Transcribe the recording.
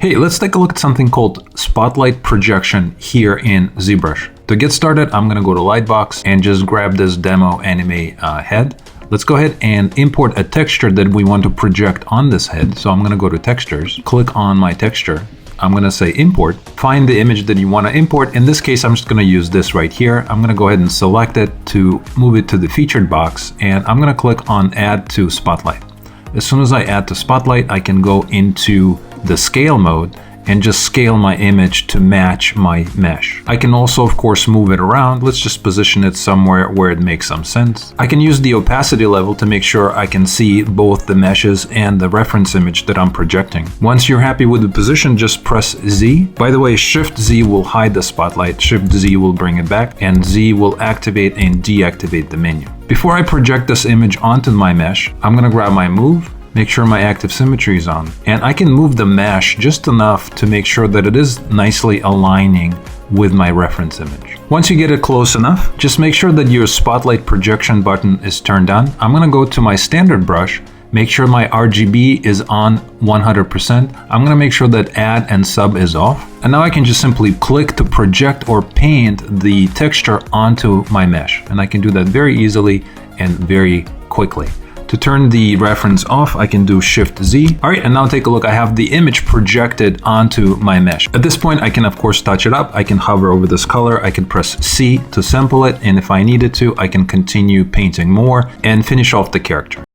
Hey, let's take a look at something called spotlight projection here in ZBrush. To get started, I'm gonna go to Lightbox and just grab this demo anime head. Let's go ahead and import a texture that we want to project on this head. So I'm gonna go to textures, click on my texture. I'm gonna say import, find the image that you wanna import. In this case, I'm just gonna use this right here. I'm gonna go ahead and select it to move it to the featured box, and I'm gonna click on add to spotlight. As soon as I add to spotlight, I can go into the scale mode and just scale my image to match my mesh. I can also, of course, move it around. Let's just position it somewhere where it makes some sense. I can use the opacity level to make sure I can see both the meshes and the reference image that I'm projecting. Once you're happy with the position, just press Z. By the way, Shift Z will hide the spotlight, Shift Z will bring it back, and Z will activate and deactivate the menu. Before I project this image onto my mesh, I'm gonna grab my move, make sure my active symmetry is on, and I can move the mesh just enough to make sure that it is nicely aligning with my reference image. Once you get it close enough, just make sure that your spotlight projection button is turned on. I'm gonna go to my standard brush, make sure my RGB is on 100%. I'm gonna make sure that add and sub is off. And now I can just simply click to project or paint the texture onto my mesh. And I can do that very easily and very quickly. To turn the reference off, I can do Shift Z. All right, and now take a look. I have the image projected onto my mesh. At this point, I can of course touch it up. I can hover over this color. I can press C to sample it. And if I needed to, I can continue painting more and finish off the character.